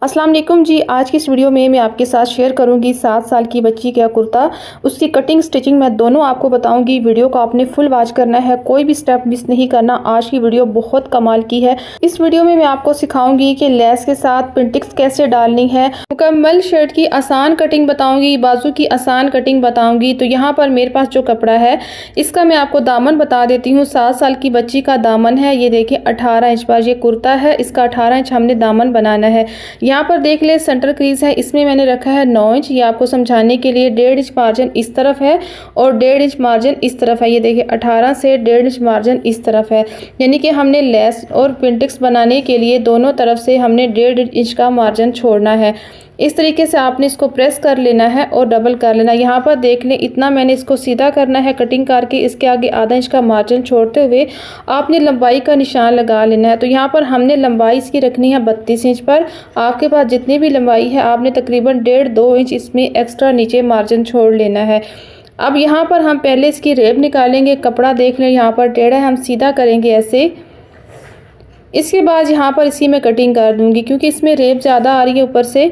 अस्सलाम वालेकुम जी। आज की इस वीडियो में मैं आपके साथ शेयर करूंगी 7 साल की बच्ची का कुर्ता, उसकी कटिंग स्टिचिंग मैं दोनों आपको बताऊंगी। वीडियो को आपने फुल वॉच करना है, कोई भी स्टेप मिस नहीं करना। आज की वीडियो बहुत कमाल की है। इस वीडियो में मैं आपको सिखाऊंगी कि लेस के साथ प्रिंटिक्स कैसे डालनी है, मुकम्मल शर्ट की आसान कटिंग बताऊंगी, बाजू की आसान कटिंग बताऊंगी। तो यहाँ पर मेरे पास जो कपड़ा है इसका मैं आपको दामन बता देती हूँ। 7 साल की बच्ची का दामन है, ये देखिए 18 इंच पर ये कुर्ता है, इसका 18 इंच हमने दामन बनाना है। यहाँ पर देख ले सेंटर क्रीज है, इसमें मैंने रखा है 9 इंच। ये आपको समझाने के लिए 1.5 इंच मार्जिन इस तरफ है और 1.5 इंच मार्जिन इस तरफ है। ये देखिए 18 से 1.5 इंच मार्जिन इस तरफ है, यानी कि हमने लेस और प्रिंटिक्स बनाने के लिए दोनों तरफ से हमने 1.5 इंच का मार्जिन छोड़ना है। इस तरीके से आपने इसको प्रेस कर लेना है और डबल कर लेना। यहाँ पर देख लें इतना मैंने इसको सीधा करना है कटिंग करके। इसके आगे आधा इंच का मार्जिन छोड़ते हुए आपने लंबाई का निशान लगा लेना है। तो यहाँ पर हमने लंबाई इसकी रखनी है 32 इंच पर। आपके पास जितनी भी लंबाई है आपने तकरीबन 1.5-2 इंच इसमें एक्स्ट्रा नीचे मार्जिन छोड़ लेना है। अब यहाँ पर हम पहले इसकी रेब निकालेंगे। कपड़ा देख लें यहाँ पर टेढ़ा है, हम सीधा करेंगे ऐसे। इसके बाद यहाँ पर इसी में कटिंग कर दूंगी क्योंकि इसमें रेब ज़्यादा आ रही है ऊपर से।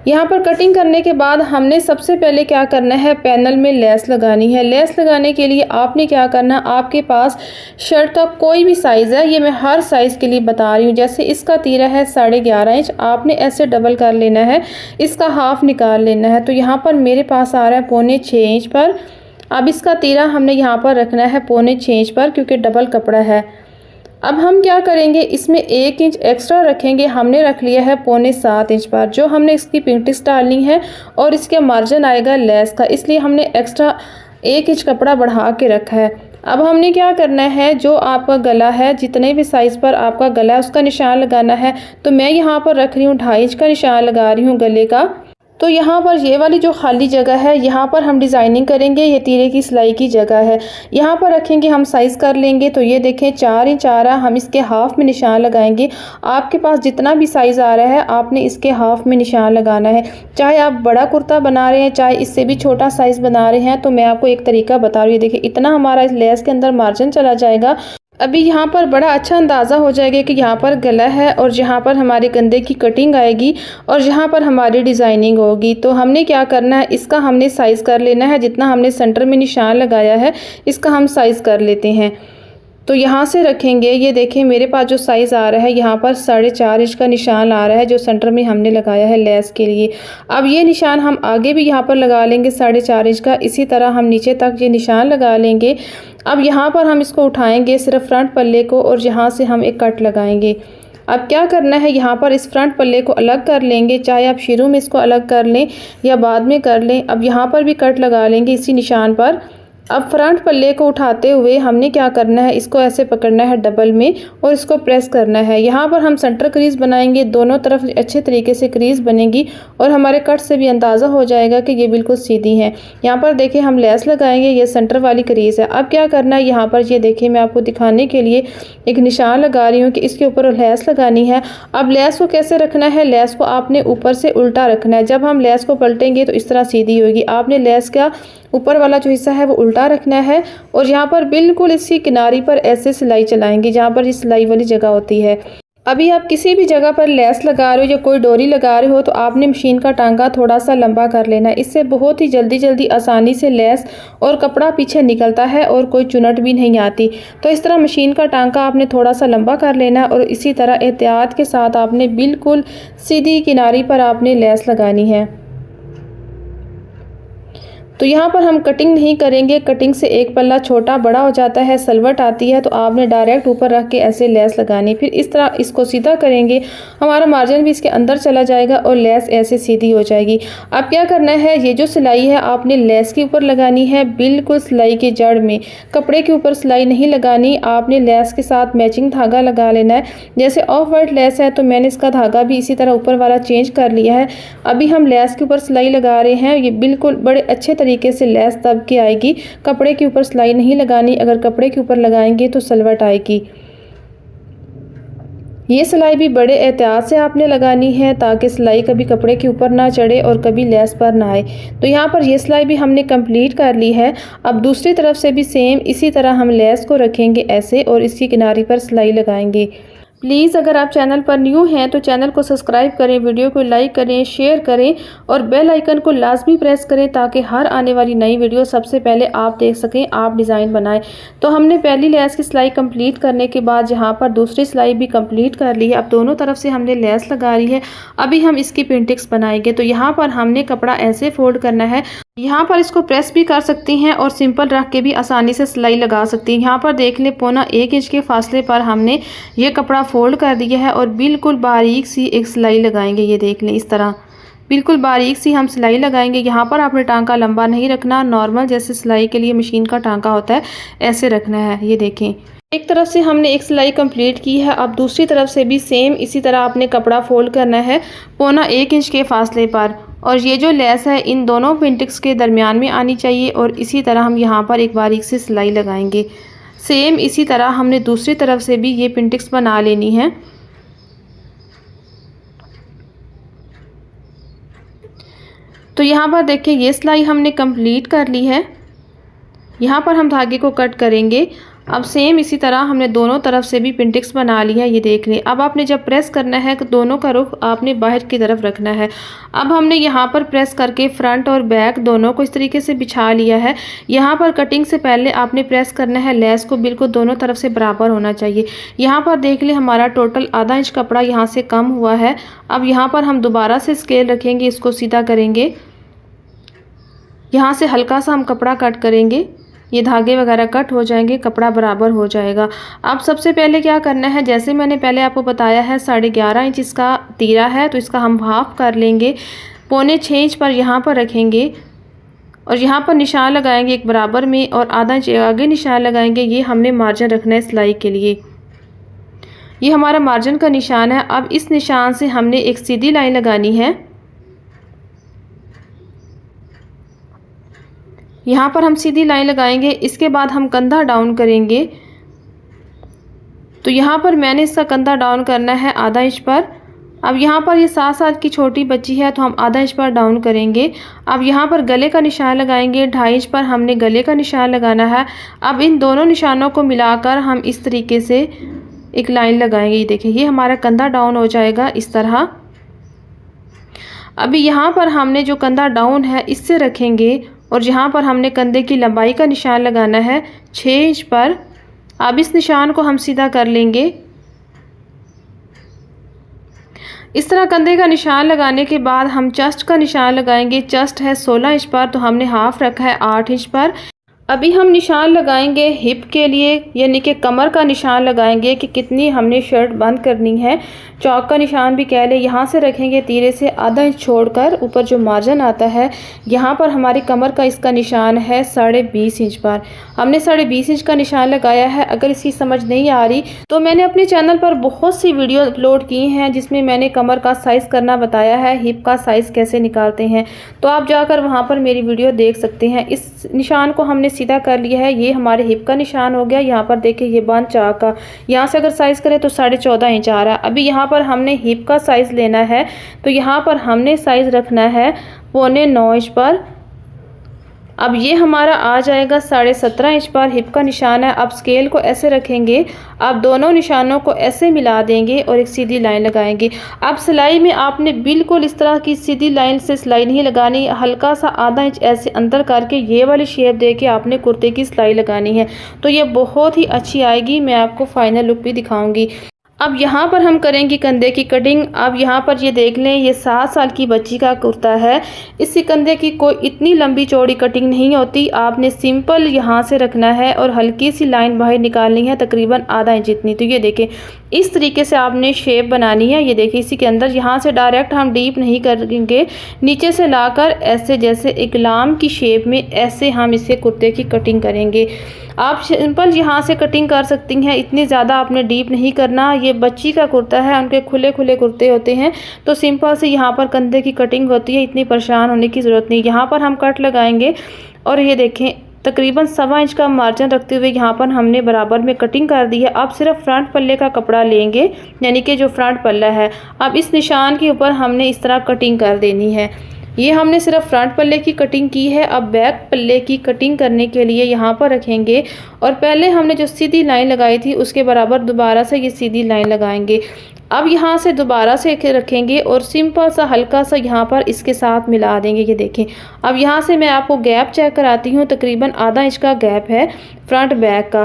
यहाँ पर कटिंग करने के बाद हमने सबसे पहले क्या करना है, पैनल में लेस लगानी है। लेस लगाने के लिए आपने क्या करना, आपके पास शर्ट का कोई भी साइज़ है, ये मैं हर साइज़ के लिए बता रही हूँ। जैसे इसका तीरा है 11.5 इंच, आपने ऐसे डबल कर लेना है, इसका हाफ निकाल लेना है। तो यहाँ पर मेरे पास आ रहा है 5.25 इंच पर। अब इसका तीरा हमने यहाँ पर रखना है 5.25 इंच पर क्योंकि डबल कपड़ा है। अब हम क्या करेंगे, इसमें 1 इंच एक्स्ट्रा रखेंगे। हमने रख लिया है 6.25 इंच पर, जो हमने इसकी प्रिंटिक्स डालनी है और इसके मार्जिन आएगा लेस का, इसलिए हमने एक्स्ट्रा 1 इंच कपड़ा बढ़ा के रखा है। अब हमने क्या करना है, जो आपका गला है, जितने भी साइज़ पर आपका गला है उसका निशान लगाना है। तो मैं यहाँ पर रख रही हूँ 2.5 इंच का निशान लगा रही हूँ गले का। तो यहाँ पर ये वाली जो खाली जगह है यहाँ पर हम डिज़ाइनिंग करेंगे। ये तीरे की सिलाई की जगह है, यहाँ पर रखेंगे, हम साइज़ कर लेंगे। तो ये देखें 4 इंच आ रहा, हम इसके हाफ में निशान लगाएंगे। आपके पास जितना भी साइज़ आ रहा है आपने इसके हाफ में निशान लगाना है। चाहे आप बड़ा कुर्ता बना रहे हैं, चाहे इससे भी छोटा साइज़ बना रहे हैं, तो मैं आपको एक तरीका बता रही हूँ। देखिए इतना हमारा इस लेस के अंदर मार्जिन चला जाएगा। अभी यहाँ पर बड़ा अच्छा अंदाज़ा हो जाएगा कि यहाँ पर गला है और जहाँ पर हमारे कंधे की कटिंग आएगी और जहाँ पर हमारी डिज़ाइनिंग होगी। तो हमने क्या करना है, इसका हमने साइज़ कर लेना है। जितना हमने सेंटर में निशान लगाया है इसका हम साइज़ कर लेते हैं। तो यहाँ से रखेंगे, ये देखें मेरे पास जो साइज़ आ रहा है यहाँ पर 4.5 इंच का निशान आ रहा है, जो सेंटर में हमने लगाया है लेस के लिए। अब ये निशान हम आगे भी यहाँ पर लगा लेंगे 4.5 इंच का, इसी तरह हम नीचे तक ये निशान लगा लेंगे। अब यहाँ पर हम इसको उठाएंगे सिर्फ फ्रंट पल्ले को और यहाँ से हम एक कट लगाएंगे। अब क्या करना है, यहाँ पर इस फ्रंट पल्ले को अलग कर लेंगे, चाहे आप शुरू में इसको अलग कर लें या बाद में कर लें। अब यहाँ पर भी कट लगा लेंगे इसी निशान पर। अब फ्रंट पल्ले को उठाते हुए हमने क्या करना है, इसको ऐसे पकड़ना है डबल में और इसको प्रेस करना है। यहाँ पर हम सेंटर क्रीज बनाएंगे, दोनों तरफ अच्छे तरीके से क्रीज बनेगी और हमारे कट से भी अंदाज़ा हो जाएगा कि ये बिल्कुल सीधी है। यहाँ पर देखिए हम लेस लगाएंगे, ये सेंटर वाली क्रीज है। अब क्या करना है, यहाँ पर ये देखिए मैं आपको दिखाने के लिए एक निशान लगा रही हूँ कि इसके ऊपर लेस लगानी है। अब लेस को कैसे रखना है, लेस को आपने ऊपर से उल्टा रखना है। जब हम लेस को पलटेंगे तो इस तरह सीधी होगी। आपने लेस का ऊपर वाला जो हिस्सा है वो उल्टा रखना है और यहाँ पर बिल्कुल इसकी किनारी पर ऐसे सिलाई चलाएंगे जहाँ पर ये सिलाई वाली जगह होती है। अभी आप किसी भी जगह पर लेस लगा रहे हो या कोई डोरी लगा रहे हो तो आपने मशीन का टांगा थोड़ा सा लंबा कर लेना है। इससे बहुत ही जल्दी आसानी से लेस और कपड़ा पीछे निकलता है और कोई चुनट भी नहीं आती। तो इस तरह मशीन का टांगा आपने थोड़ा सा लंबा कर लेना है और इसी तरह एहतियात के साथ आपने बिल्कुल सीधी किनारी पर आपने लेस लगानी है। तो यहाँ पर हम कटिंग नहीं करेंगे, कटिंग से एक पल्ला छोटा बड़ा हो जाता है, सलवट आती है, तो आपने डायरेक्ट ऊपर रख के ऐसे लेस लगानी। फिर इस तरह इसको सीधा करेंगे, हमारा मार्जिन भी इसके अंदर चला जाएगा और लेस ऐसे सीधी हो जाएगी। अब क्या करना है, ये जो सिलाई है आपने लेस के ऊपर लगानी है, बिल्कुल सिलाई की जड़ में, कपड़े के ऊपर सिलाई नहीं लगानी। आपने लेस के साथ मैचिंग धागा लगा लेना है। जैसे ऑफ वाइट लेस है तो मैंने इसका धागा भी इसी तरह ऊपर वाला चेंज कर लिया है। अभी हम लेस के ऊपर सिलाई लगा रहे हैं, ये बिल्कुल बड़े अच्छे तरीके से लेस तब की आएगी। कपड़े के ऊपर सिलाई नहीं लगानी, अगर कपड़े के ऊपर लगाएंगे तो सलवट आएगी। ये सिलाई भी बड़े एहतियात से आपने लगानी है ताकि सिलाई कभी कपड़े के ऊपर ना चढ़े और कभी लेस पर ना आए। तो यहाँ पर ये सिलाई भी हमने कंप्लीट कर ली है। अब दूसरी तरफ से भी सेम इसी तरह हम लेस को रखेंगे ऐसे और इसकी किनारी पर सिलाई लगाएंगे। प्लीज़ अगर आप चैनल पर न्यू हैं तो चैनल को सब्सक्राइब करें, वीडियो को लाइक करें, शेयर करें और बेल आइकन को लाजमी प्रेस करें ताकि हर आने वाली नई वीडियो सबसे पहले आप देख सकें, आप डिज़ाइन बनाएं। तो हमने पहली लेस की सिलाई कंप्लीट करने के बाद यहाँ पर दूसरी सिलाई भी कंप्लीट कर ली है। अब दोनों तरफ से हमने लेस लगा ली है। अभी हम इसकी पिंटिक्स बनाएंगे। तो यहाँ पर हमने कपड़ा ऐसे फोल्ड करना है। यहाँ पर इसको प्रेस भी कर सकती हैं और सिंपल रख के भी आसानी से सिलाई लगा सकती हैं। यहाँ पर देख लें 1.25 इंच के फासले पर हमने ये कपड़ा फोल्ड कर दिया है और बिल्कुल बारीक सी एक सिलाई लगाएंगे। ये देख लें, इस तरह बिल्कुल बारीक सी हम सिलाई लगाएंगे। यहाँ पर आपने टांका लंबा नहीं रखना, नॉर्मल जैसे सिलाई के लिए मशीन का टांका होता है ऐसे रखना है। ये देखें, एक तरफ से हमने एक सिलाई कंप्लीट की है। अब दूसरी तरफ से भी सेम इसी तरह आपने कपड़ा फोल्ड करना है 1.25 इंच के फासले पर। और ये जो लेस है इन दोनों पिंटिक्स के दरमियान में आनी चाहिए और इसी तरह हम यहाँ पर एक बारीक सी सिलाई लगाएंगे। सेम इसी तरह हमने दूसरी तरफ से भी ये पिंटिक्स बना लेनी है। तो यहाँ पर देखिए ये सिलाई हमने कंप्लीट कर ली है। यहाँ पर हम धागे को कट करेंगे। अब सेम इसी तरह हमने दोनों तरफ से भी पिंटिक्स बना लिया। ये देख लें। अब आपने जब प्रेस करना है तो दोनों का रुख आपने बाहर की तरफ रखना है। अब हमने यहाँ पर प्रेस करके फ्रंट और बैक दोनों को इस तरीके से बिछा लिया है। यहाँ पर कटिंग से पहले आपने प्रेस करना है लेस को बिल्कुल दोनों तरफ से बराबर होना चाहिए। यहाँ पर देख लें हमारा टोटल आधा इंच कपड़ा यहाँ से कम हुआ है। अब यहाँ पर हम दोबारा से स्केल रखेंगे, इसको सीधा करेंगे। यहाँ से हल्का सा हम कपड़ा कट करेंगे, ये धागे वगैरह कट हो जाएंगे, कपड़ा बराबर हो जाएगा। अब सबसे पहले क्या करना है, जैसे मैंने पहले आपको बताया है 11.5 इंच इसका तीरा है तो इसका हम हाफ कर लेंगे। 5.25 इंच पर यहाँ पर रखेंगे और यहाँ पर निशान लगाएंगे एक बराबर में और आधा इंच आगे निशान लगाएंगे। ये हमने मार्जिन रखना है सिलाई के लिए। ये हमारा मार्जिन का निशान है। अब इस निशान से हमने एक सीधी लाइन लगानी है। यहाँ पर हम सीधी लाइन लगाएंगे। इसके बाद हम कंधा डाउन करेंगे। तो यहाँ पर मैंने इसका कंधा डाउन करना है आधा इंच पर। अब यहाँ पर ये 7 साल की छोटी बच्ची है तो हम आधा इंच पर डाउन करेंगे। अब यहाँ पर गले का निशान लगाएंगे। 2.5 इंच पर हमने गले का निशान लगाना है। अब इन दोनों निशानों को मिलाकर हम इस तरीके से एक लाइन लगाएंगे। ये देखिए, ये हमारा कंधा डाउन हो जाएगा इस तरह। अभी यहाँ पर हमने जो कंधा डाउन है इससे रखेंगे और यहाँ पर हमने कंधे की लंबाई का निशान लगाना है 6 इंच पर। अब इस निशान को हम सीधा कर लेंगे। इस तरह कंधे का निशान लगाने के बाद हम चेस्ट का निशान लगाएंगे। चेस्ट है 16 इंच पर तो हमने हाफ रखा है 8 इंच पर। अभी हम निशान लगाएंगे हिप के लिए, यानी कि कमर का निशान लगाएंगे कि कितनी हमने शर्ट बंद करनी है। चौक का निशान भी कह लें। यहाँ से रखेंगे तीरे से आधा इंच छोड़कर ऊपर जो मार्जिन आता है, यहाँ पर हमारी कमर का इसका निशान है 20.5 इंच पर। हमने 20.5 इंच का निशान लगाया है। अगर इसकी समझ नहीं आ रही तो मैंने अपने चैनल पर बहुत सी वीडियो अपलोड की हैं जिसमें मैंने कमर का साइज़ करना बताया है, हिप का साइज़ कैसे निकालते हैं, तो आप जाकर वहाँ पर मेरी वीडियो देख सकते हैं। इस निशान को हमने सीधा कर लिया है। ये हमारे हिप का निशान हो गया। यहाँ पर देखिए ये बंद चाक का, यहाँ से अगर साइज़ करें तो 14.5 इंच आ रहा है। अभी यहाँ पर हमने हिप का साइज़ लेना है तो यहाँ पर हमने साइज़ रखना है 9.25 इंच पर। अब ये हमारा आ जाएगा 17.5 इंच पर। हिप का निशान है। अब स्केल को ऐसे रखेंगे। अब दोनों निशानों को ऐसे मिला देंगे और एक सीधी लाइन लगाएंगे। अब सिलाई में आपने बिल्कुल इस तरह की सीधी लाइन से सिलाई नहीं लगानी, हल्का सा आधा इंच ऐसे अंदर करके ये वाली शेप दे के आपने कुर्ते की सिलाई लगानी है। तो ये बहुत ही अच्छी आएगी। मैं आपको फाइनल लुक भी दिखाऊंगी। अब यहाँ पर हम करेंगे कंधे की कटिंग। अब यहाँ पर ये देख लें, ये 7 साल की बच्ची का कुर्ता है। इसी कंधे की कोई इतनी लंबी चौड़ी कटिंग नहीं होती। आपने सिंपल यहाँ से रखना है और हल्की सी लाइन बाहर निकालनी है, तकरीबन आधा इंच इतनी। तो ये देखें, इस तरीके से आपने शेप बनानी है। ये देखिए, इसी के अंदर यहाँ से डायरेक्ट हम डीप नहीं करेंगे, नीचे से लाकर ऐसे जैसे एक लाम की शेप में ऐसे हम इसे कुर्ते की कटिंग करेंगे। आप सिंपल यहाँ से कटिंग कर सकती हैं, इतनी ज़्यादा आपने डीप नहीं करना। ये बच्ची का कुर्ता है, उनके खुले खुले कुर्ते होते हैं तो सिंपल से यहाँ पर कंधे की कटिंग होती है, इतनी परेशान होने की ज़रूरत नहीं। यहाँ पर हम कट लगाएंगे और ये देखें तकरीबन 1.25 इंच का मार्जिन रखते हुए यहाँ पर हमने बराबर में कटिंग कर दी है। अब सिर्फ फ्रंट पल्ले का कपड़ा लेंगे, यानी कि जो फ्रंट पल्ला है। अब इस निशान के ऊपर हमने इस तरह कटिंग कर देनी है। ये हमने सिर्फ फ्रंट पल्ले की कटिंग की है। अब बैक पल्ले की कटिंग करने के लिए यहाँ पर रखेंगे और पहले हमने जो सीधी लाइन लगाई थी उसके बराबर दोबारा से ये सीधी लाइन लगाएंगे। अब यहाँ से दोबारा से रखेंगे और सिंपल सा हल्का सा यहाँ पर इसके साथ मिला देंगे। ये देखें, अब यहाँ से मैं आपको गैप चेक कराती हूँ। तकरीबन आधा इंच का गैप है फ्रंट बैक का।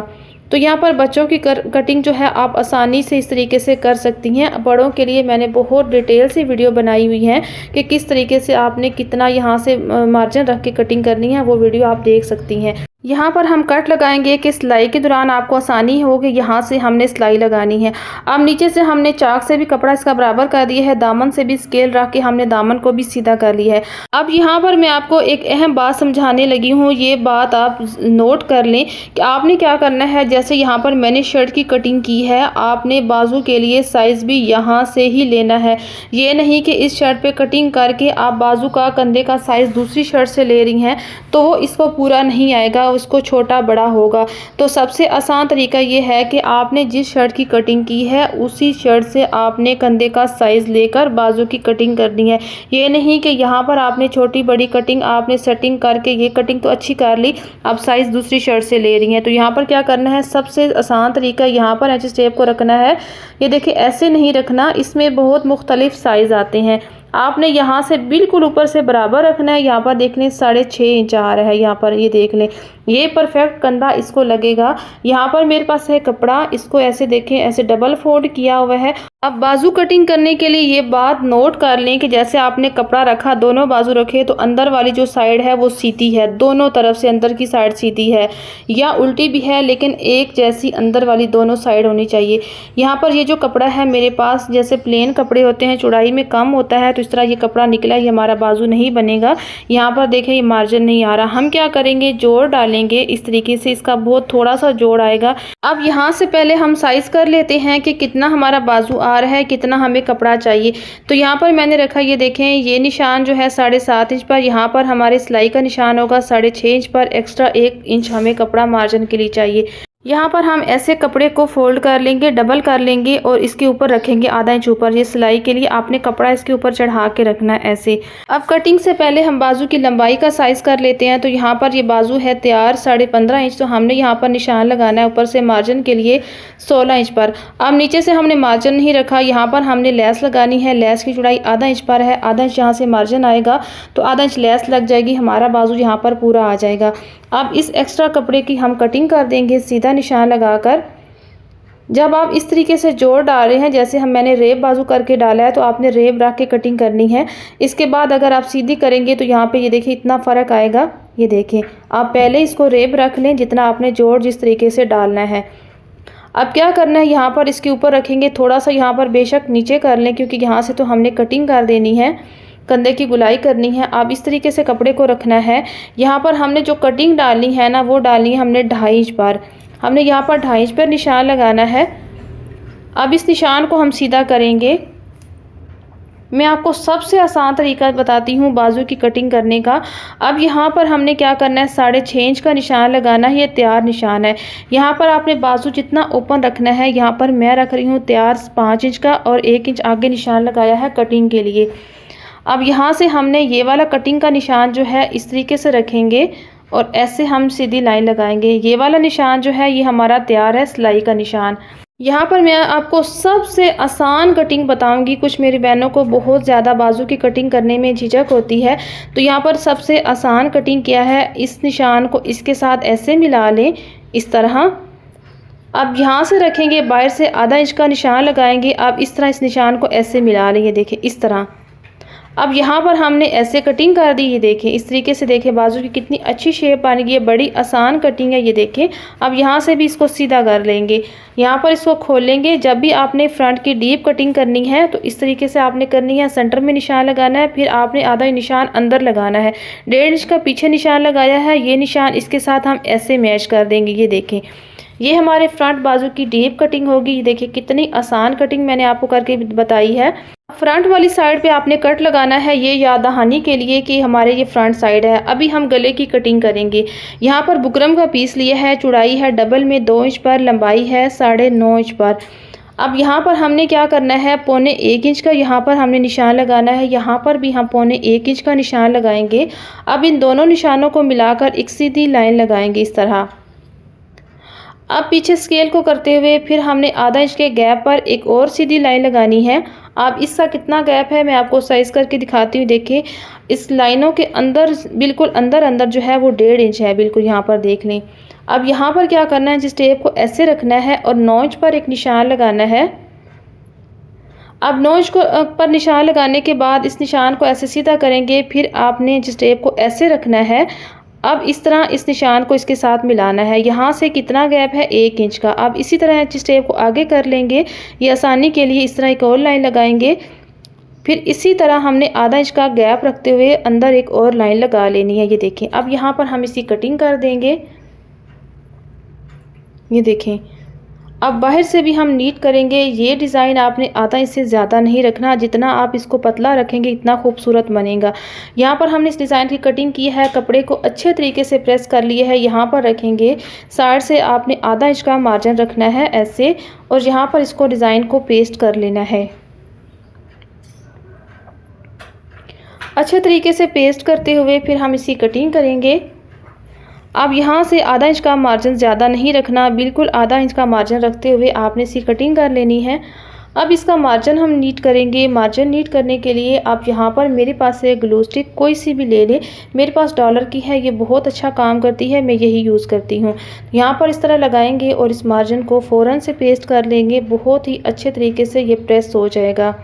तो यहाँ पर बच्चों की कटिंग जो है आप आसानी से इस तरीके से कर सकती हैं। बड़ों के लिए मैंने बहुत डिटेल से वीडियो बनाई हुई है कि किस तरीके से आपने कितना यहाँ से मार्जिन रख के कटिंग करनी है, वो वीडियो आप देख सकती हैं। यहाँ पर हम कट लगाएंगे कि सिलाई के दौरान आपको आसानी हो कि यहाँ से हमने सिलाई लगानी है। अब नीचे से हमने चाक से भी कपड़ा इसका बराबर कर दिया है, दामन से भी स्केल रख के हमने दामन को भी सीधा कर लिया है। अब यहाँ पर मैं आपको एक अहम बात समझाने लगी हूँ, ये बात आप नोट कर लें कि आपने क्या करना है। जैसे यहाँ पर मैंने शर्ट की कटिंग की है, आपने बाजू के लिए साइज़ भी यहाँ से ही लेना है। ये नहीं कि इस शर्ट पर कटिंग करके आप बाजू का कंधे का साइज़ दूसरी शर्ट से ले रही हैं तो वो इसको पूरा नहीं आएगा, उसको छोटा बड़ा होगा। तो सबसे आसान तरीका ये है कि आपने जिस शर्ट की कटिंग की है उसी शर्ट से आपने कंधे का साइज़ लेकर बाजू की कटिंग करनी है। ये नहीं कि यहाँ पर आपने छोटी बड़ी कटिंग आपने सेटिंग करके ये कटिंग तो अच्छी कर ली, अब साइज़ दूसरी शर्ट से ले रही हैं। तो यहाँ पर क्या करना है, सबसे आसान तरीका यहाँ पर एच स्टेप को रखना है। ये देखिए ऐसे नहीं रखना, इसमें बहुत मुख्तलिफ साइज़ आते हैं। आपने यहाँ से बिल्कुल ऊपर से बराबर रखना है। यहाँ पर देख लें 6.5 इंच आ रहा है, यहाँ पर ये देख लें, ये परफेक्ट कंधा इसको लगेगा। यहाँ पर मेरे पास है कपड़ा, इसको ऐसे देखें, ऐसे डबल फोल्ड किया हुआ है। अब बाजू कटिंग करने के लिए ये बात नोट कर लें कि जैसे आपने कपड़ा रखा, दोनों बाजू रखे तो अंदर वाली जो साइड है वो सीधी है, दोनों तरफ से अंदर की साइड सीधी है या उल्टी भी है, लेकिन एक जैसी अंदर वाली दोनों साइड होनी चाहिए। यहाँ पर ये जो कपड़ा है मेरे पास, जैसे प्लेन कपड़े होते हैं चौड़ाई में कम होता है, तो इस तरह ये कपड़ा निकला, ये हमारा बाजू नहीं बनेगा। यहाँ पर देखें ये मार्जिन नहीं आ रहा। हम क्या करेंगे, जोड़ डालेंगे इस तरीके से, इसका बहुत थोड़ा सा जोड़ आएगा। अब यहाँ से पहले हम साइज कर लेते हैं कि कितना हमारा बाजू आ रहा है, कितना हमें कपड़ा चाहिए। तो यहाँ पर मैंने रखा, ये देखें, ये निशान जो है 7.5 इंच पर, यहाँ पर हमारे सिलाई का निशान होगा 6.5 इंच पर। एक्स्ट्रा 1 इंच हमें कपड़ा मार्जिन के लिए चाहिए। यहाँ पर हम ऐसे कपड़े को फोल्ड कर लेंगे, डबल कर लेंगे और इसके ऊपर रखेंगे आधा इंच ऊपर। ये सिलाई के लिए आपने कपड़ा इसके ऊपर चढ़ा के रखना है ऐसे। अब कटिंग से पहले हम बाजू की लंबाई का साइज़ कर लेते हैं। तो यहाँ पर ये बाजू है तैयार 15.5 इंच, तो हमने यहाँ पर निशान लगाना है ऊपर से मार्जिन के लिए 16 इंच पर। अब नीचे से हमने मार्जिन नहीं रखा, यहाँ पर हमने लेस लगानी है। लेस की चौड़ाई आधा इंच पर है, आधा इंच यहाँ से मार्जिन आएगा तो आधा इंच लेस लग जाएगी, हमारा बाजू यहाँ पर पूरा आ जाएगा। अब इस एक्स्ट्रा कपड़े की हम कटिंग कर देंगे सीधा निशान लगाकर। जब आप इस तरीके से जोड़ डाल रहे हैं, जैसे मैंने रेब बाजू करके डाला है, तो आपने रेब रख के कटिंग करनी है। इसके बाद अगर आप सीधी करेंगे तो यहाँ पे ये देखिए इतना फ़र्क आएगा। ये देखें, आप पहले इसको रेब रख लें जितना आपने जोड़ जिस तरीके से डालना है। अब क्या करना है, यहाँ पर इसके ऊपर रखेंगे, थोड़ा सा यहाँ पर बेशक नीचे कर लें क्योंकि यहाँ से तो हमने कटिंग कर देनी है, कंधे की गुलाई करनी है। अब इस तरीके से कपड़े को रखना है। यहाँ पर हमने जो कटिंग डालनी है ना, वो डालनी है हमने 2.5 इंच पर। हमने यहाँ पर 2.5 इंच पर निशान लगाना है। अब इस निशान को हम सीधा करेंगे। मैं आपको सबसे आसान तरीका बताती हूँ बाजू की कटिंग करने का। अब यहाँ पर हमने क्या करना है, 6.5 इंच का निशान लगाना है। ये तैयार निशान है। यहाँ पर आपने बाजू जितना ओपन रखना है, यहाँ पर मैं रख रही हूँ तैयार 5 इंच का और 1 इंच आगे निशान लगाया है कटिंग के लिए। अब यहाँ से हमने ये वाला कटिंग का निशान जो है इस तरीके से रखेंगे और ऐसे हम सीधी लाइन लगाएंगे। ये वाला निशान जो है ये हमारा तैयार है सिलाई का निशान। यहाँ पर मैं आपको सबसे आसान कटिंग बताऊंगी। कुछ मेरी बहनों को बहुत ज़्यादा बाजू की कटिंग करने में झिझक होती है, तो यहाँ पर सबसे आसान कटिंग क्या है, इस निशान को इसके साथ ऐसे मिला लें इस तरह। अब यहाँ से रखेंगे, बाहर से आधा इंच का निशान लगाएंगे। अब इस तरह इस निशान को ऐसे मिला लें, ये देखें इस तरह। अब यहाँ पर हमने ऐसे कटिंग कर दी। ये देखें इस तरीके से, देखें बाजू की कितनी अच्छी शेप आ रही है, बड़ी आसान कटिंग है। ये देखें, अब यहाँ से भी इसको सीधा कर लेंगे, यहाँ पर इसको खोल लेंगे। जब भी आपने फ्रंट की डीप कटिंग करनी है तो इस तरीके से आपने करनी है। सेंटर में निशान लगाना है, फिर आपने आधा निशान अंदर लगाना है। 1.5 इंच का पीछे निशान लगाया है, ये निशान इसके साथ हम ऐसे मैच कर देंगे। ये देखें, ये हमारे फ्रंट बाजू की डीप कटिंग होगी। ये देखिए कितनी आसान कटिंग मैंने आपको करके बताई है। फ्रंट वाली साइड पे आपने कट लगाना है, ये याद दहानी के लिए कि हमारे ये फ्रंट साइड है। अभी हम गले की कटिंग करेंगे। यहाँ पर बुकरम का पीस लिया है, चौड़ाई है डबल में 2 इंच पर, लंबाई है 9.5 इंच पर। अब यहाँ पर हमने क्या करना है, पौने 1 इंच का यहाँ पर हमने निशान लगाना है। यहाँ पर भी हम पौने 1 इंच का निशान लगाएंगे। अब इन दोनों निशानों को मिलाकर एक सीधी लाइन लगाएंगे इस तरह। अब पीछे स्केल को करते हुए फिर हमने आधा इंच के गैप पर एक और सीधी लाइन लगानी है। अब इसका कितना गैप है मैं आपको साइज करके दिखाती हूँ। देखिए इस लाइनों के अंदर बिल्कुल अंदर अंदर जो है वो 1.5 इंच है, बिल्कुल यहाँ पर देख लें। अब यहाँ पर क्या करना है, जिस टेप को ऐसे रखना है और 9 इंच पर एक निशान लगाना है। अब 9 इंच को पर निशान लगाने के बाद इस निशान को ऐसे सीधा करेंगे। फिर आपने जिस टेप को ऐसे रखना है, अब इस तरह इस निशान को इसके साथ मिलाना है। यहाँ से कितना गैप है, 1 इंच का। अब इसी तरह जिस टेप को आगे कर लेंगे, ये आसानी के लिए इस तरह एक और लाइन लगाएंगे। फिर इसी तरह हमने आधा इंच का गैप रखते हुए अंदर एक और लाइन लगा लेनी है। ये देखें, अब यहाँ पर हम इसकी कटिंग कर देंगे। ये देखें, अब बाहर से भी हम नीट करेंगे। ये डिज़ाइन आपने आधा इंच से ज़्यादा नहीं रखना, जितना आप इसको पतला रखेंगे इतना खूबसूरत बनेगा। यहाँ पर हमने इस डिज़ाइन की कटिंग की है, कपड़े को अच्छे तरीके से प्रेस कर लिए है। यहाँ पर रखेंगे, साइड से आपने आधा इंच का मार्जिन रखना है ऐसे, और यहाँ पर इसको डिज़ाइन को पेस्ट कर लेना है। अच्छे तरीके से पेस्ट करते हुए फिर हम इसकी कटिंग करेंगे। अब यहाँ से आधा इंच का मार्जिन ज़्यादा नहीं रखना, बिल्कुल आधा इंच का मार्जिन रखते हुए आपने इसकी कटिंग कर लेनी है। अब इसका मार्जिन हम नीट करेंगे। मार्जिन नीट करने के लिए आप यहाँ पर मेरे पास से ग्लू स्टिक कोई सी भी ले लें। मेरे पास डॉलर की है, ये बहुत अच्छा काम करती है, मैं यही यूज़ करती हूँ। यहाँ पर इस तरह लगाएंगे और इस मार्जिन को फ़ौरन से पेस्ट कर लेंगे। बहुत ही अच्छे तरीके से ये प्रेस हो जाएगा।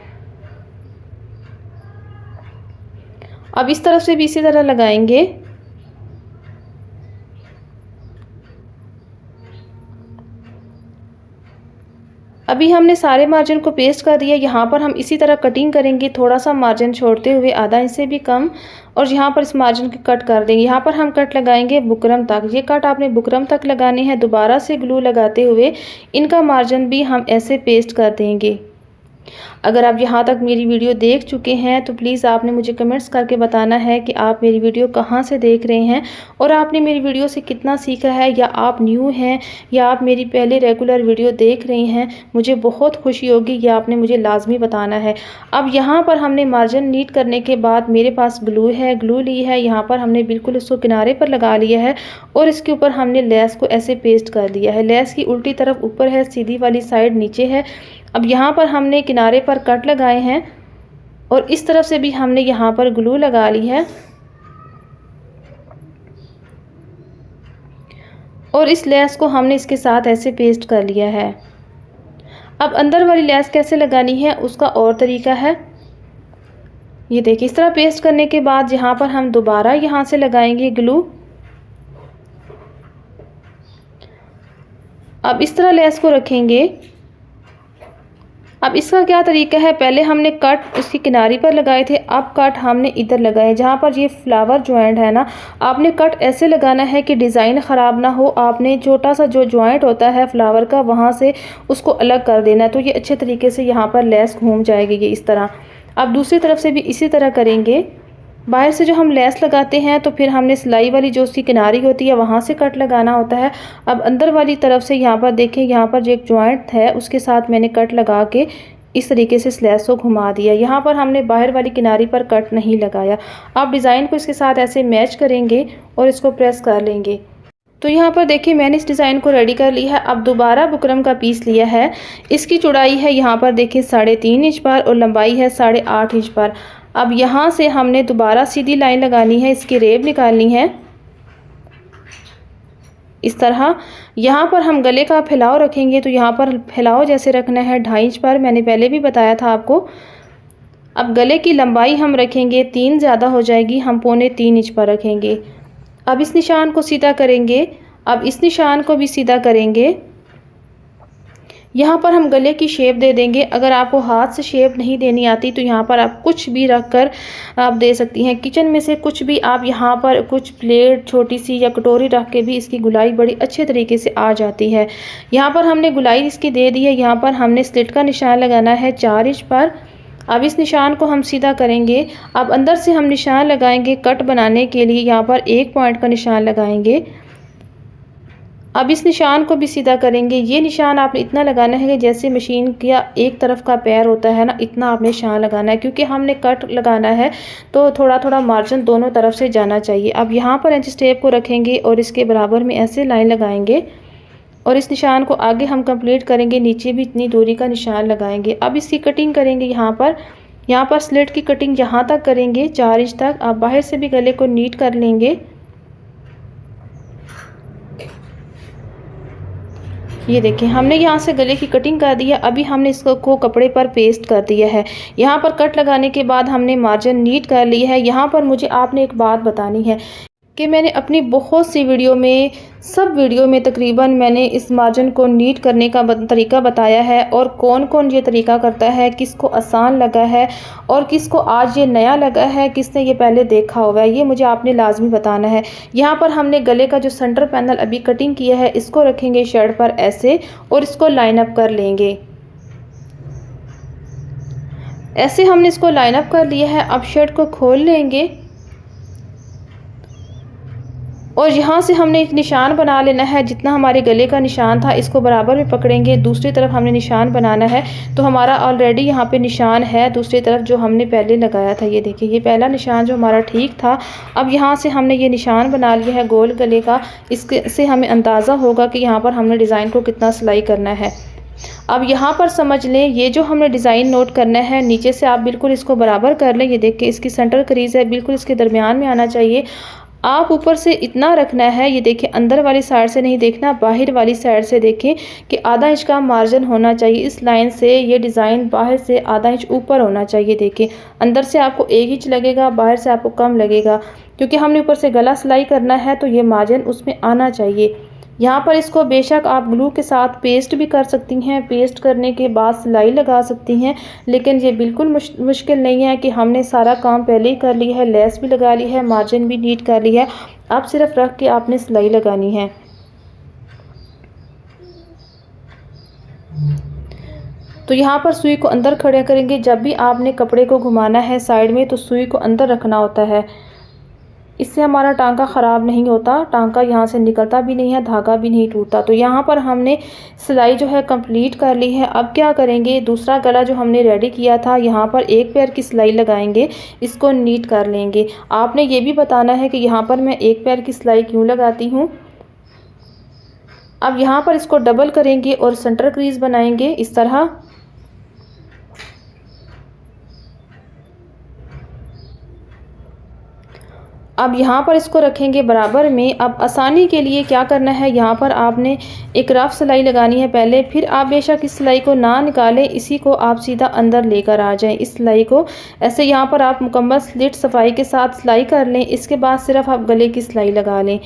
अब इस तरफ से भी इसी तरह लगाएंगे। अभी हमने सारे मार्जिन को पेस्ट कर दिया। यहाँ पर हम इसी तरह कटिंग करेंगे, थोड़ा सा मार्जिन छोड़ते हुए, आधा इंच से भी कम, और यहाँ पर इस मार्जिन की कट कर देंगे। यहाँ पर हम कट लगाएंगे बुकरम तक। ये कट आपने बुकरम तक लगाने हैं। दोबारा से ग्लू लगाते हुए इनका मार्जिन भी हम ऐसे पेस्ट कर देंगे। अगर आप यहाँ तक मेरी वीडियो देख चुके हैं तो प्लीज़ आपने मुझे कमेंट्स करके बताना है कि आप मेरी वीडियो कहाँ से देख रहे हैं और आपने मेरी वीडियो से कितना सीखा है, या आप न्यू हैं या आप मेरी पहले रेगुलर वीडियो देख रहे हैं। मुझे बहुत खुशी होगी, ये आपने मुझे लाजमी बताना है। अब यहाँ पर हमने मार्जिन नीट करने के बाद मेरे पास ग्लू है, ग्लू ली है। यहाँ पर हमने बिल्कुल उसको किनारे पर लगा लिया है और इसके ऊपर हमने लेस को ऐसे पेस्ट कर दिया है। लेस की उल्टी तरफ ऊपर है, सीधी वाली साइड नीचे है। अब यहाँ पर हमने किनारे पर कट लगाए हैं और इस तरफ से भी हमने यहाँ पर ग्लू लगा ली है और इस लेस को हमने इसके साथ ऐसे पेस्ट कर लिया है। अब अंदर वाली लेस कैसे लगानी है उसका और तरीका है। ये देखिए, इस तरह पेस्ट करने के बाद यहाँ पर हम दोबारा यहाँ से लगाएंगे ग्लू। अब इस तरह लेस को रखेंगे। अब इसका क्या तरीका है, पहले हमने कट उसकी किनारी पर लगाए थे, अब कट हमने इधर लगाए जहाँ पर ये फ्लावर जॉइंट है ना। आपने कट ऐसे लगाना है कि डिज़ाइन ख़राब ना हो। आपने छोटा सा जो जॉइंट होता है फ्लावर का, वहाँ से उसको अलग कर देना है, तो ये अच्छे तरीके से यहाँ पर लेस घूम जाएगी ये इस तरह। अब दूसरी तरफ से भी इसी तरह करेंगे। बाहर से जो हम लेस लगाते हैं तो फिर हमने सिलाई वाली जो उसकी किनारी होती है वहाँ से कट लगाना होता है। अब अंदर वाली तरफ से यहाँ पर देखें, यहाँ पर जो एक जॉइंट है उसके साथ मैंने कट लगा के इस तरीके से लेस को घुमा दिया। यहाँ पर हमने बाहर वाली किनारी पर कट नहीं लगाया। अब डिज़ाइन को इसके साथ ऐसे मैच करेंगे और इसको प्रेस कर लेंगे। तो यहाँ पर देखिए मैंने इस डिज़ाइन को रेडी कर लिया है। अब दोबारा बुकरम का पीस लिया है। इसकी चौड़ाई है यहाँ पर देखिए 3.5 इंच पर और लंबाई है 8.5 इंच पर। अब यहाँ से हमने दोबारा सीधी लाइन लगानी है, इसकी रेब निकालनी है इस तरह। यहाँ पर हम गले का फैलाव रखेंगे, तो यहाँ पर फैलाव जैसे रखना है 2.5 इंच पर, मैंने पहले भी बताया था आपको। अब गले की लंबाई हम रखेंगे 3 ज़्यादा हो जाएगी, हम 3.25 इंच पर रखेंगे। अब इस निशान को सीधा करेंगे। अब इस निशान को भी सीधा करेंगे। यहाँ पर हम गले की शेप दे देंगे। अगर आपको हाथ से शेप नहीं देनी आती तो यहाँ पर आप कुछ भी रख कर आप दे सकती हैं। किचन में से कुछ भी आप यहाँ पर कुछ प्लेट छोटी सी या कटोरी रख के भी इसकी गुलाई बड़ी अच्छे तरीके से आ जाती है। यहाँ पर हमने गुलाई इसकी दे दी है। यहाँ पर हमने स्लिट का निशान लगाना है 4 इंच पर। अब इस निशान को हम सीधा करेंगे। अब अंदर से हम निशान लगाएंगे कट बनाने के लिए। यहाँ पर 1 पॉइंट का निशान लगाएंगे। अब इस निशान को भी सीधा करेंगे। ये निशान आपने इतना लगाना है कि जैसे मशीन का एक तरफ का पैर होता है ना, इतना आपने निशान लगाना है, क्योंकि हमने कट लगाना है तो थोड़ा थोड़ा मार्जिन दोनों तरफ से जाना चाहिए। अब यहाँ पर इंच टेप को रखेंगे और इसके बराबर में ऐसे लाइन लगाएंगे और इस निशान को आगे हम कंप्लीट करेंगे, नीचे भी इतनी दूरी का निशान लगाएंगे। अब इसकी कटिंग करेंगे। यहाँ पर स्लिट की कटिंग यहाँ तक करेंगे, 4 इंच तक। आप बाहर से भी गले को नीट कर लेंगे। ये देखिए हमने यहाँ से गले की कटिंग कर दी है। अभी हमने इसको कपड़े पर पेस्ट कर दिया है। यहाँ पर कट लगाने के बाद हमने मार्जिन नीट कर ली है। यहाँ पर मुझे आपने एक बात बतानी है कि मैंने अपनी बहुत सी सब वीडियो में तकरीबन मैंने इस मार्जिन को नीट करने का तरीका बताया है, और कौन कौन ये तरीका करता है, किसको आसान लगा है और किसको आज ये नया लगा है, किसने ये पहले देखा हुआ है, ये मुझे आपने लाजमी बताना है। यहाँ पर हमने गले का जो सेंटर पैनल अभी कटिंग किया है, इसको रखेंगे शर्ट पर ऐसे और इसको लाइन अप कर लेंगे। ऐसे हमने इसको लाइन अप कर लिया है। अब शर्ट को खोल लेंगे और यहाँ से हमने एक निशान बना लेना है। जितना हमारे गले का निशान था इसको बराबर में पकड़ेंगे, दूसरी तरफ हमने निशान बनाना है। तो हमारा ऑलरेडी यहाँ पे निशान है दूसरी तरफ जो हमने पहले लगाया था। ये देखिए ये पहला निशान जो हमारा ठीक था। अब यहाँ से हमने ये निशान बना लिया है गोल गले का। इसके से हमें अंदाज़ा होगा कि यहाँ पर हमने डिज़ाइन को कितना सिलाई करना है। अब यहाँ पर समझ लें, ये जो हमने डिज़ाइन नोट करना है, नीचे से आप बिल्कुल इसको बराबर कर लें। ये देखिए इसकी सेंटर क्रीज़ है, बिल्कुल इसके दरमियान में आना चाहिए। आप ऊपर से इतना रखना है, ये देखिए अंदर वाली साइड से नहीं देखना, बाहर वाली साइड से देखें कि आधा इंच का मार्जिन होना चाहिए। इस लाइन से ये डिज़ाइन बाहर से आधा इंच ऊपर होना चाहिए। देखिए अंदर से आपको 1 इंच लगेगा, बाहर से आपको कम लगेगा, क्योंकि हमने ऊपर से गला सिलाई करना है तो ये मार्जिन उसमें आना चाहिए। यहाँ पर इसको बेशक आप ग्लू के साथ पेस्ट भी कर सकती हैं, पेस्ट करने के बाद सिलाई लगा सकती हैं, लेकिन ये बिल्कुल मुश्किल नहीं है कि हमने सारा काम पहले ही कर लिया है, लेस भी लगा ली है, मार्जिन भी नीट कर लिया है। अब सिर्फ रख के आपने सिलाई लगानी है। तो यहाँ पर सुई को अंदर खड़ा करेंगे। जब भी आपने कपड़े को घुमाना है साइड में तो सुई को अंदर रखना होता है, इससे हमारा टांका ख़राब नहीं होता, टांका यहाँ से निकलता भी नहीं है, धागा भी नहीं टूटता। तो यहाँ पर हमने सिलाई जो है कंप्लीट कर ली है। अब क्या करेंगे, दूसरा गला जो हमने रेडी किया था यहाँ पर एक पैर की सिलाई लगाएंगे, इसको नीट कर लेंगे। आपने ये भी बताना है कि यहाँ पर मैं एक पैर की सिलाई क्यों लगाती हूँ। अब यहाँ पर इसको डबल करेंगे और सेंटर क्रीज बनाएंगे इस तरह। अब यहाँ पर इसको रखेंगे बराबर में। अब आसानी के लिए क्या करना है, यहाँ पर आपने एक रफ सिलाई लगानी है पहले, फिर आप बेशक इस सिलाई को ना निकालें, इसी को आप सीधा अंदर लेकर आ जाएं। इस सिलाई को ऐसे यहाँ पर आप मुकम्मल स्लिट सफाई के साथ सिलाई कर लें। इसके बाद सिर्फ आप गले की सिलाई लगा लें।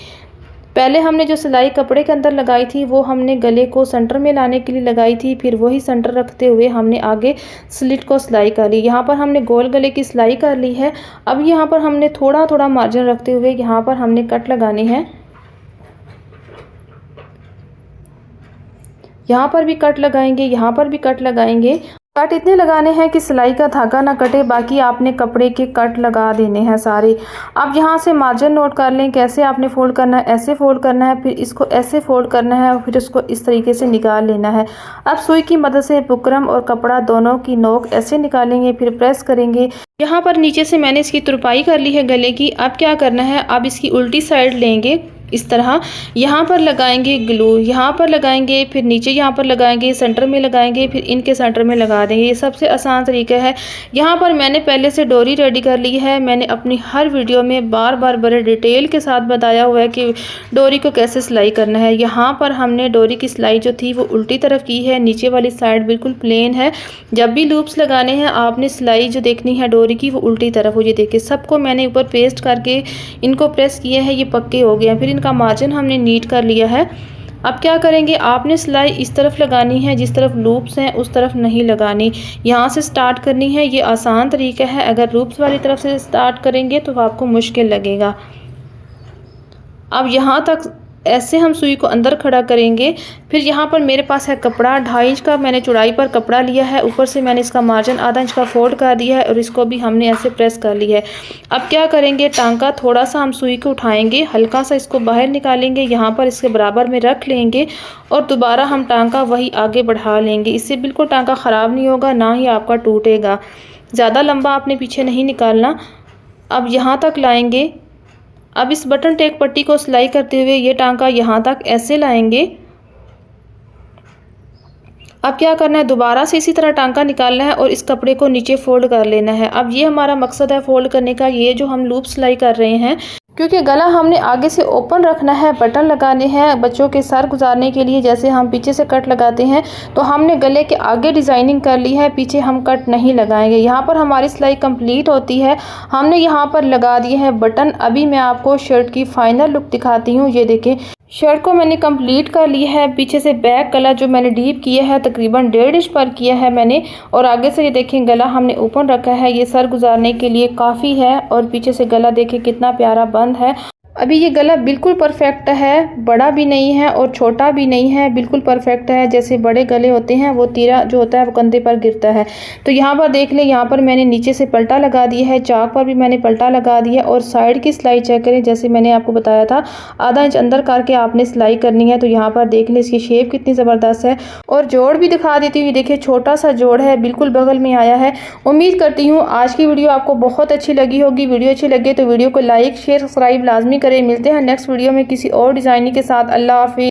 पहले हमने जो सिलाई कपड़े के अंदर लगाई थी वो हमने गले को सेंटर में लाने के लिए लगाई थी, फिर वही सेंटर रखते हुए हमने आगे स्लिट को सिलाई कर ली। यहाँ पर हमने गोल गले की सिलाई कर ली है। अब यहाँ पर हमने थोड़ा थोड़ा मार्जिन रखते हुए यहाँ पर हमने कट लगाने हैं। यहाँ पर भी कट लगाएंगे, यहाँ पर भी कट लगाएंगे। कट इतने लगाने हैं कि सिलाई का धागा ना कटे, बाकी आपने कपड़े के कट लगा देने हैं सारे। अब यहाँ से मार्जिन नोट कर लें, कैसे आपने फोल्ड करना है, ऐसे फोल्ड करना है, फिर इसको ऐसे फोल्ड करना है और फिर उसको इस तरीके से निकाल लेना है। अब सुई की मदद से बुकरम और कपड़ा दोनों की नोक ऐसे निकालेंगे, फिर प्रेस करेंगे। यहाँ पर नीचे से मैंने इसकी तुरपाई कर ली है गले की। अब क्या करना है, अब इसकी उल्टी साइड लेंगे इस तरह, यहाँ पर लगाएंगे ग्लू, यहाँ पर लगाएंगे, फिर नीचे यहाँ पर लगाएंगे, सेंटर में लगाएंगे, फिर इनके सेंटर में लगा देंगे। ये सबसे आसान तरीका है। यहाँ पर मैंने पहले से डोरी रेडी कर ली है। मैंने अपनी हर वीडियो में बार बार बड़े डिटेल के साथ बताया हुआ है कि डोरी को कैसे सिलाई करना है। यहाँ पर हमने डोरी की सिलाई जो थी वो उल्टी तरफ की है, नीचे वाली साइड बिल्कुल प्लेन है। जब भी लूप्स लगाने हैं आपने सिलाई जो देखनी है डोरी की वो उल्टी तरफ हो। ये देखिए सबको मैंने ऊपर पेस्ट करके इनको प्रेस किया है, ये पक्के हो गए हैं। फिर इनका मार्जिन हमने नीट कर लिया है। अब क्या करेंगे, आपने सिलाई इस तरफ लगानी है, जिस तरफ लूप्स हैं उस तरफ नहीं लगानी, यहाँ से स्टार्ट करनी है। ये आसान तरीका है। अगर लूप्स वाली तरफ से स्टार्ट करेंगे तो आपको मुश्किल लगेगा। अब यहाँ तक ऐसे हम सुई को अंदर खड़ा करेंगे। फिर यहाँ पर मेरे पास है कपड़ा, 2.5 इंच का मैंने चौड़ाई पर कपड़ा लिया है। ऊपर से मैंने इसका मार्जिन आधा इंच का फोल्ड कर दिया है और इसको भी हमने ऐसे प्रेस कर लिया है। अब क्या करेंगे, टांका थोड़ा सा हम सुई को उठाएंगे, हल्का सा इसको बाहर निकालेंगे, यहाँ पर इसके बराबर में रख लेंगे और दोबारा हम टांका वही आगे बढ़ा लेंगे। इससे बिल्कुल टांका ख़राब नहीं होगा, ना ही आपका टूटेगा। ज़्यादा लंबा आपने पीछे नहीं निकालना। अब यहाँ तक लाएंगे। अब इस बटन टेक पट्टी को सिलाई करते हुए ये टांका यहाँ तक ऐसे लाएंगे। अब क्या करना है, दोबारा से इसी तरह टांका निकालना है और इस कपड़े को नीचे फोल्ड कर लेना है। अब ये हमारा मकसद है फोल्ड करने का, ये जो हम लूप सिलाई कर रहे हैं, क्योंकि गला हमने आगे से ओपन रखना है, बटन लगाने हैं बच्चों के सर गुजारने के लिए। जैसे हम पीछे से कट लगाते हैं तो हमने गले के आगे डिज़ाइनिंग कर ली है, पीछे हम कट नहीं लगाएंगे। यहाँ पर हमारी सिलाई कंप्लीट होती है। हमने यहाँ पर लगा दिए हैं बटन। अभी मैं आपको शर्ट की फाइनल लुक दिखाती हूँ। ये देखें, शर्ट को मैंने कंप्लीट कर लिया है। पीछे से बैक गला जो मैंने डीप किया है तकरीबन 1.5 इंच पर किया है मैंने, और आगे से ये देखें गला हमने ओपन रखा है। ये सर गुजारने के लिए काफ़ी है और पीछे से गला देखें कितना प्यारा बंद है। अभी ये गला बिल्कुल परफेक्ट है, बड़ा भी नहीं है और छोटा भी नहीं है, बिल्कुल परफेक्ट है। जैसे बड़े गले होते हैं वो तीरा जो होता है वो कंधे पर गिरता है। तो यहाँ पर देख लें, यहाँ पर मैंने नीचे से पलटा लगा दिया है, चाक पर भी मैंने पलटा लगा दिया और साइड की सिलाई चेक करें। जैसे मैंने आपको बताया था आधा इंच अंदर करके आपने सिलाई करनी है। तो यहाँ पर देख लें इसकी शेप कितनी ज़बरदस्त है। और जोड़ भी दिखा देती हूँ, देखिए छोटा सा जोड़ है, बिल्कुल बगल में आया है। उम्मीद करती हूँ आज की वीडियो आपको बहुत अच्छी लगी होगी। वीडियो अच्छी लगे तो वीडियो को लाइक शेयर सब्सक्राइब लाजमी करें। मिलते हैं नेक्स्ट वीडियो में किसी और डिज़ाइनिंग के साथ। अल्लाह हाफिज़।